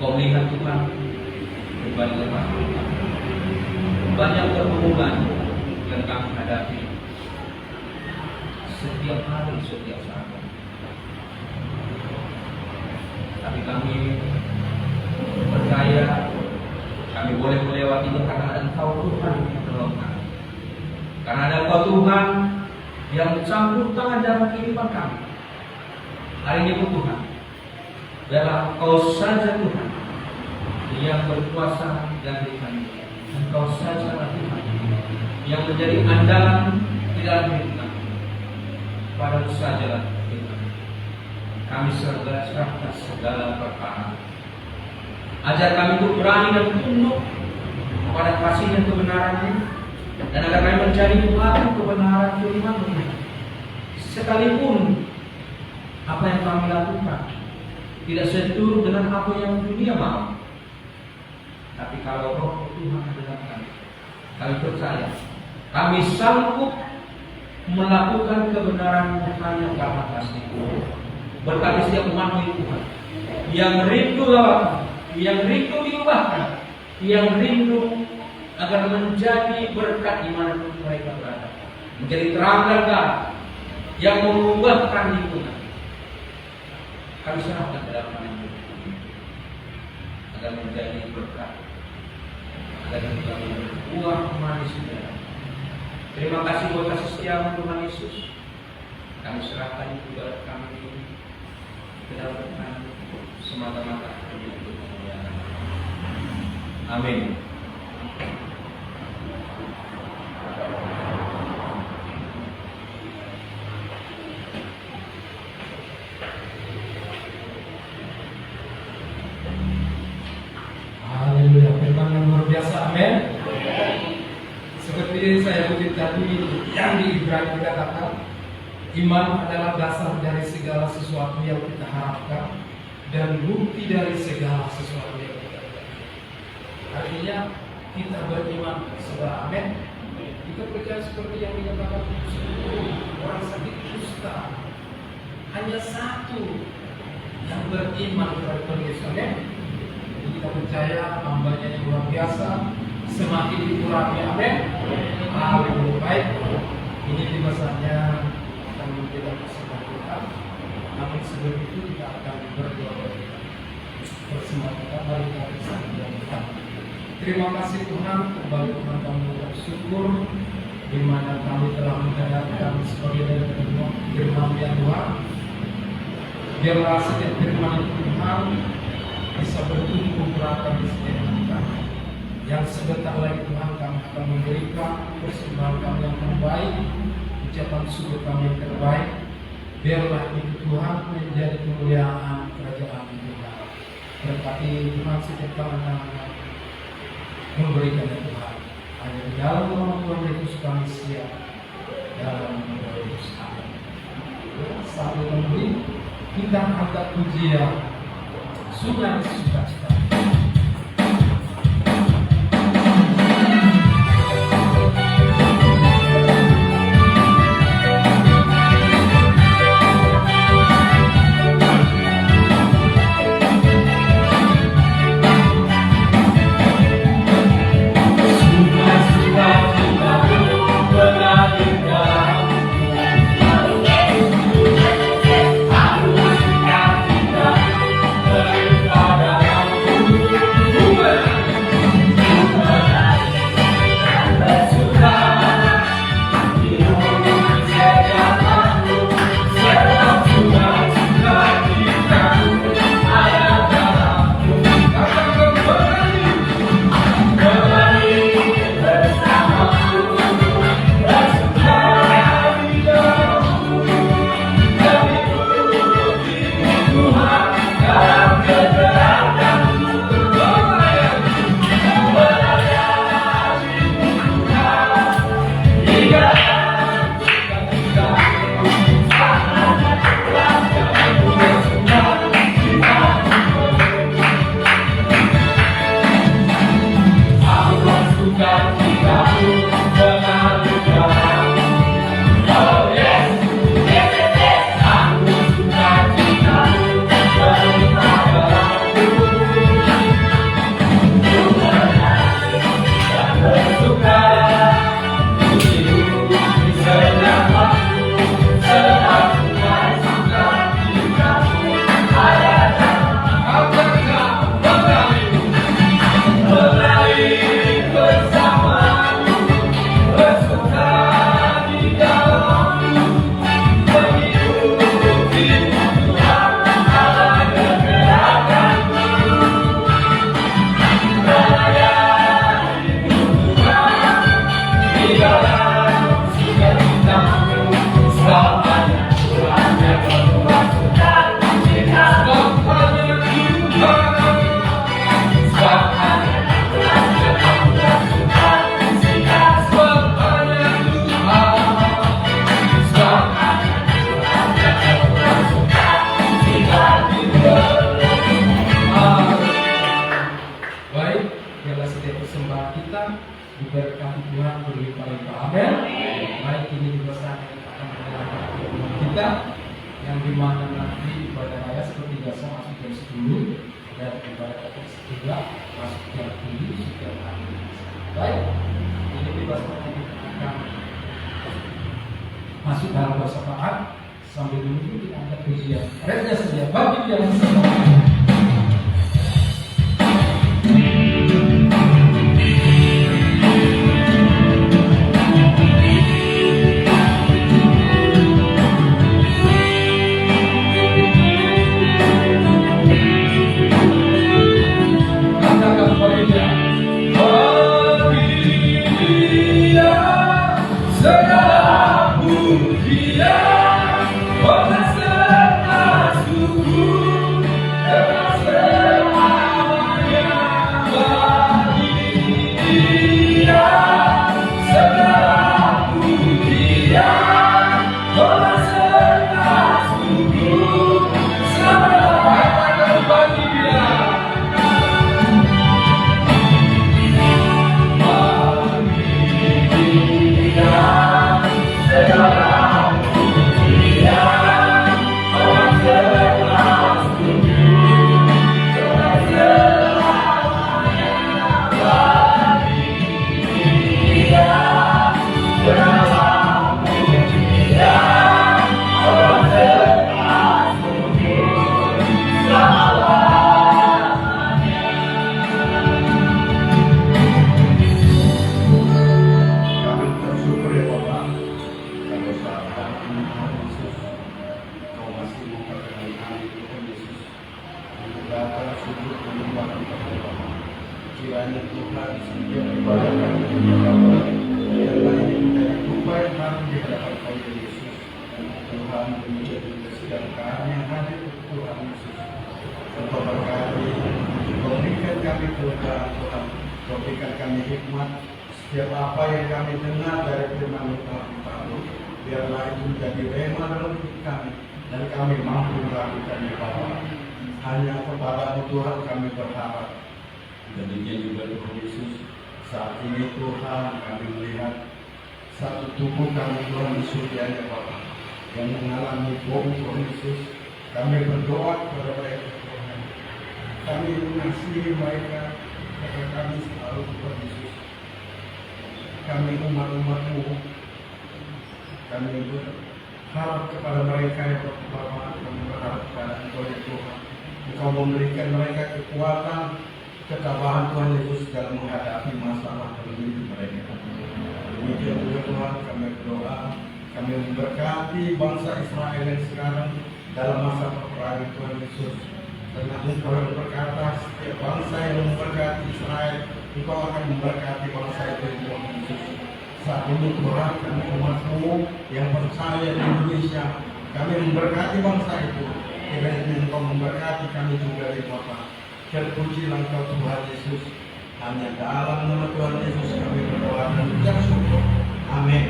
Kau melihat Tuhan berbalik lepas Tuhan. Banyak perhubungan yang kami hadapi setiap hari, setiap saat. Tapi kami percaya kami boleh melewatinya karena ada Engkau Tuhan yang menolong kami. Karena ada Engkau Tuhan yang campur tangan dalam kehidupan kami. Hari ini pun Tuhan, biarlah Engkau saja Tuhan yang berkuasa dari kami. Engkau saja Tuhan yang menjadi andalan di dalam hidup kami. Padamu sajalah Tuhan kami serahkan segala perkara. Ajar kami untuk berani dan tunduk kepada kasih dan kebenaran-Mu, dan agar kami menjadi pelaku kebenaran firman-Mu. Sekalipun apa yang kami lakukan tidak seturut dengan apa yang dunia mau, tapi kalau Roh Tuhan ada dalam kami percaya kami sanggup melakukan kebenaran hanya karena kasih-Mu. Berkati setiap umat-Mu Tuhan yang rindu lawan, yang rindu diubahkan, yang rindu agar menjadi berkat dimanapun mereka berada, menjadi terang dan terang yang mengubahkan lingkungan. Kami serahkan ke dalam tangan-Mu agar menjadi berkat, agar kami berbuah manis saudara. Terima kasih buat kasih setia-Mu Tuhan Yesus. Kami serahkan juga kami ke dalam tangan-Mu semata-mata untuk kemuliaan. Amin. Haleluya, firman yang luar biasa. Amin. Seperti saya kutip tadi yang di Ibrani dikatakan, iman adalah dasar dari segala sesuatu yang kita harapkan dan bukti dari segala sesuatu yang kita lihat. Artinya kita beriman sebagai amin. Kita percaya seperti yang dikatakan orang sakit kusta, hanya satu yang beriman kepada Kristus. Amin. Jadi kita percaya hambanya yang luar biasa semakin dikurangi. Amin. Haleluya. Baik, ini di masanya akan memberikan kesempatan Tuhan. Namun sebelum itu kita akan berdoa. semua kita mari kita bersama. Terima kasih Tuhan, kembali Tuhan kami bersyukur di mana kami telah mendengarkan sebagai dari firman yang Tuhan. Biarlah setiap firman itu Tuhan bisa bertumbuh berakar di setiap kita. Yang sebentar lagi Tuhan kami akan memberikan persembahan kami yang terbaik, ucapan syukur kami yang terbaik. Biarlah itu Tuhan menjadi kemuliaan kerajaan Tuhan. Berkati Tuhan setiap tangan memberikan Tuhan. Hanya di dalam nama Tuhan Yesus kami siap dalam nama Yesus. Amin. Sambil memberi kita angkat pujian sudah sukacita. Diberkati Tuhan berlimpah-limpah. Amin. Baik, ini juga saat akan mendengarkan firman kita yang dimana nanti ibadah raya seperti biasa masuk jam 10 dan ibadah teks juga masuk jam 7 setiap hari. Baik, ini bebas nanti kita akan masuk dalam bersamaan sambil menunggu kita angkat pujian. Reda saja bagi yang semangat. Segala pujian, oh, serta syukur. untuk menyembah kepada Bapa. Kiranya Tuhan setiap ibadah kami kepada Bapa, biarlah ini menjadi upaya kami di hadapan Kau Yesus. Tuhan menjadi setiap kami yang hadir ke Tuhan Yesus. Engkau berkati, Kau berikan kami Tuhan, Tuhan, Kau berikan kami hikmat. Setiap apa yang kami dengar dari firman Tuhan, biarlah itu menjadi rema dalam hidup kami dan kami mampu melakukannya Bapa. Hanya kepada Tuhan kami berharap. Demikian juga Tuhan Yesus, saat ini Tuhan kami melihat satu tubuh kami Tuhan di surga Bapa yang mengalami bau Tuhan Yesus. Kami berdoa kepada mereka Tuhan. Kami mengasihi mereka karena kami selalu Tuhan Yesus. Kami umat-umat-Mu, kami berharap kepada mereka yang Bapa, kami berharap kepada Engkau ya Tuhan. Engkau memberikan mereka kekuatan, ketabahan Tuhan Yesus dalam menghadapi masalah dalam hidup mereka. Demikian juga Tuhan kami berdoa, kami memberkati bangsa Israel yang sekarang dalam masa peperangan Tuhan Yesus. Karena Engkau yang berkata, setiap bangsa yang memberkati Israel, Engkau akan memberkati bangsa itu Tuhan Yesus. Saat ini Tuhan kami umat-Mu yang percaya di Indonesia, kami memberkati bangsa itu. Kiranya Engkau memberkati kami juga di Bapa. Terpujilah Engkau Tuhan Yesus. Hanya dalam nama Tuhan Yesus kami berdoa dan ucap syukur. Amin.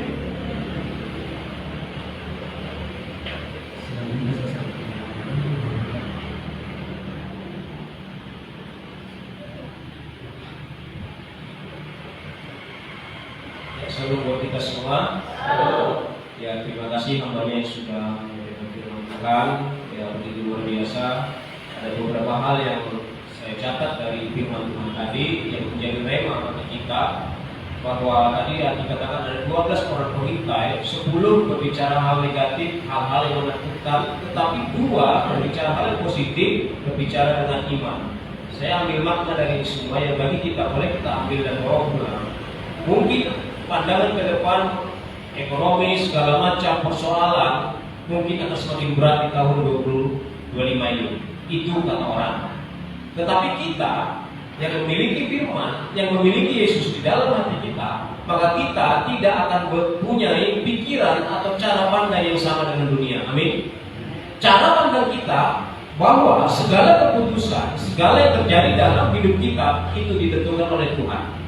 Salam buat kita semua. Ya, terima kasih hambanya yang sudah memberikan firman Tuhan. Ya, begitu luar biasa. Ada beberapa hal yang saya catat dari firman Tuhan tadi yang menjadi rema bagi kita, bahwa tadi ya dikatakan ada 12 orang pengintai, 10 berbicara hal negatif, hal-hal yang menakutkan, tetapi 2 berbicara hal yang positif, berbicara dengan iman. Saya ambil makna dari semua yang bagi kita, boleh kita ambil dan bawa pulang. Mungkin pandangan ke depan ekonomi segala macam persoalan mungkin akan semakin berat di tahun 2025 ini. Itu kata orang. Tetapi kita yang memiliki firman, yang memiliki Yesus di dalam hati kita, maka kita tidak akan mempunyai pikiran atau cara pandang yang sama dengan dunia. Amin. Cara pandang kita bahwa segala keputusan, segala yang terjadi dalam hidup kita itu ditentukan oleh Tuhan.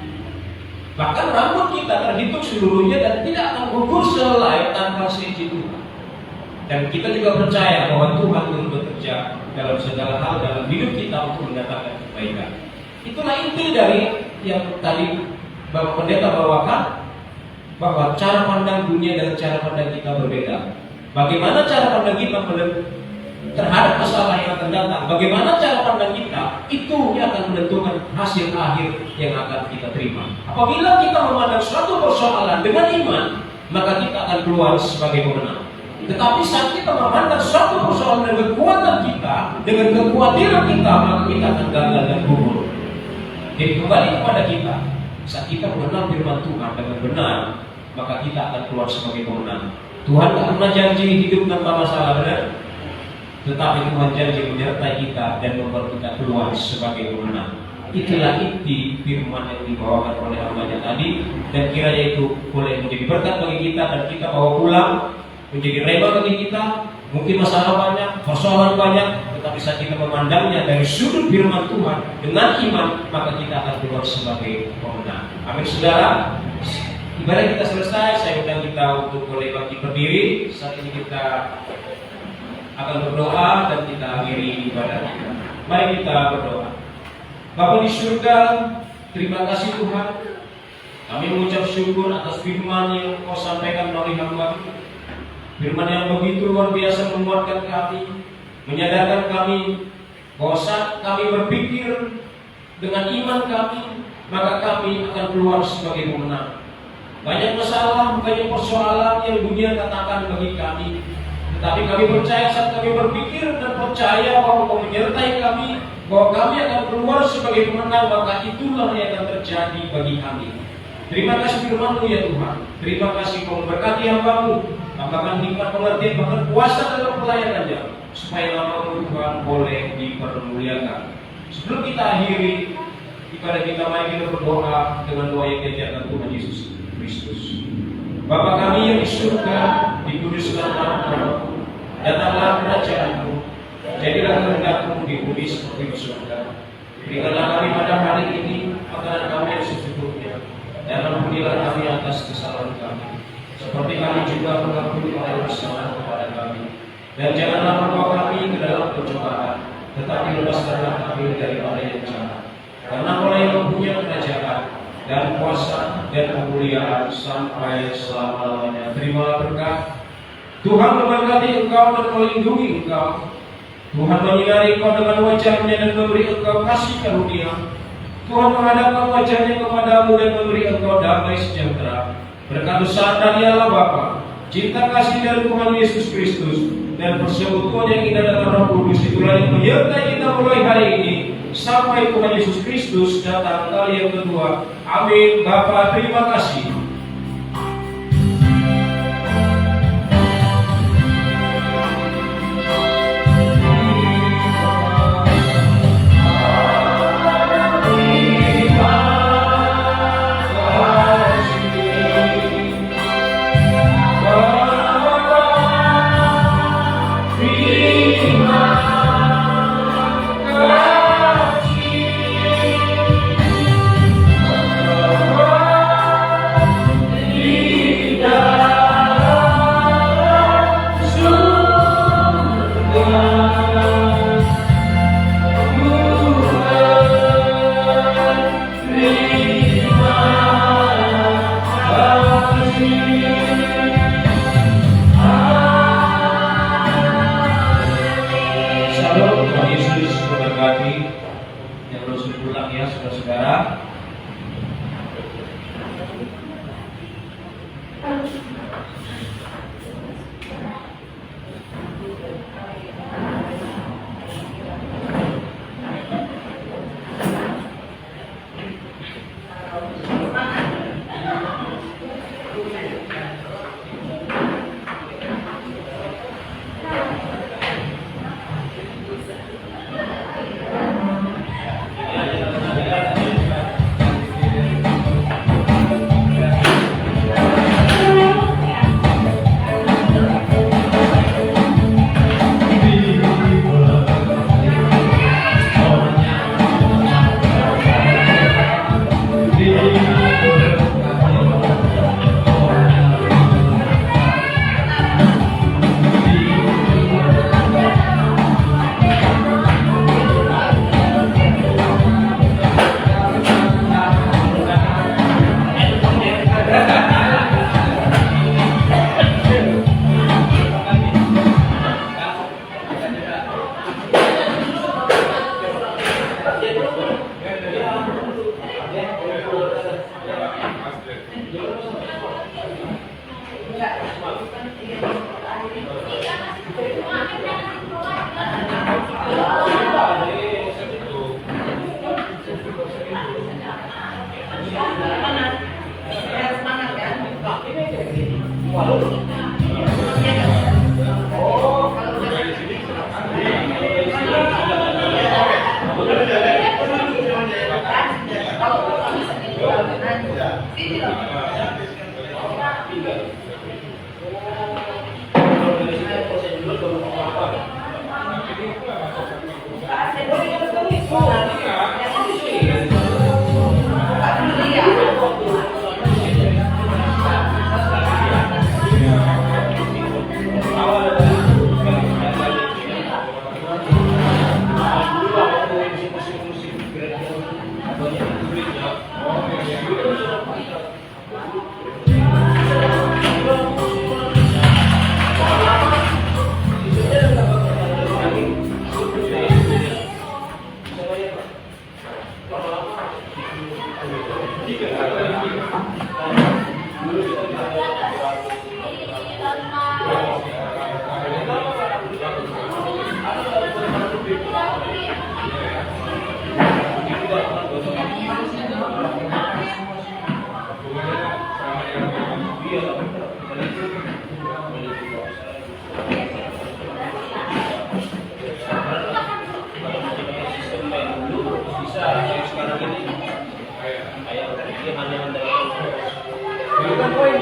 Bahkan rambut kita terhitung seluruhnya dan tidak akan gugur selai tanpa seizin Tuhan. Dan kita juga percaya bahwa Tuhan turut bekerja dalam segala hal dalam hidup kita untuk mendatangkan kebaikan. Itulah inti dari yang tadi Bapak Pendeta bawakan, bahwa cara pandang dunia dan cara pandang kita berbeda. Bagaimana cara pandang kita terhadap masalah yang akan datang, bagaimana cara pandang kita, itu yang akan menentukan hasil akhir yang akan kita terima. Apabila kita memandang suatu persoalan dengan iman, maka kita akan keluar sebagai pemenang. Tetapi saat kita memandang suatu persoalan dengan kekuatan kita, dengan kekhawatiran kita, maka kita akan gagal dan gugur. Jadi kembali kepada kita, saat kita mengenal firman Tuhan dengan benar, maka kita akan keluar sebagai pemenang. Tuhan tak pernah janji hidup tanpa masalah, benar? Tetapi Tuhan janji menyertai kita dan membuat kita keluar sebagai pemenang. Itulah inti firman yang dibawakan oleh hambanya tadi, dan kiranya itu boleh menjadi berkat bagi kita dan kita bawa pulang, menjadi rema bagi kita. Mungkin masalah banyak, persoalan banyak, tetapi saat kita memandangnya dari sudut firman Tuhan dengan iman, maka kita akan keluar sebagai pemenang. Amin, saudara. Ibadah kita selesai, saya undang kita untuk boleh bangkit berdiri. Saat ini kita akan berdoa dan kita akhiri ibadah kita. Mari kita berdoa. Bapa di surga, terima kasih Tuhan. Kami mengucap syukur atas firman yang Kau sampaikan melalui hamba. Firman yang begitu luar biasa menguatkan kami, menyadarkan kami bahwa saat kami berpikir dengan iman kami, maka kami akan keluar sebagai pemenang. Banyak masalah, banyak persoalan yang dunia katakan bagi kami, tetapi kami percaya saat kami berpikir dan percaya bahwa Kau menyertai kami, bahwa kami akan keluar sebagai pemenang, maka itulah yang akan terjadi bagi kami. Terima kasih firman-Mu ya Tuhan. Terima kasih Kau memberkati hamba-Mu, tambahkan hikmat pengertian, bahkan kuasa dalam pelayanannya, supaya nama-Mu Tuhan boleh dipermuliakan. Sebelum kita akhiri, ibadah kita mari kita berdoa dengan doa yang diajarkan Tuhan Yesus Kristus. Bapa kami yang di surga, dikuduskan namamu, datanglah kerajaan-Mu, jadilah kehendak-Mu di bumi seperti di surga. Berikanlah kami pada hari ini makanan kami yang secukupnya, dan ampunilah kami atas kesalahan kami, seperti kami juga mengampuni orang yang bersalah kepada kami. Dan janganlah membawa kami ke dalam pencobaan, tetapi lepaskanlah kami daripada yang jahat. Karena Engkau yang mempunyai kerajaan dan kuasa dan kemuliaan sampai selama-lamanya. Terimalah berkat. Tuhan memberkati engkau dan melindungi engkau. Tuhan menyinari engkau dengan wajah-Nya dan memberi engkau kasih karunia. Tuhan menghadapkan wajah-Nya kepadamu dan memberi engkau damai sejahtera. Berkat besar dari Allah Bapa, cinta kasih dari Tuhan Yesus Kristus, dan persekutuan yang indah dengan Roh Kudus itulah yang menyertai kita mulai hari ini sampai Tuhan Yesus Kristus datang kali yang kedua. Amin. Bapa, terima kasih. bisa yang sekarang ini kayak ini hanya mendapatkan dulu kan poin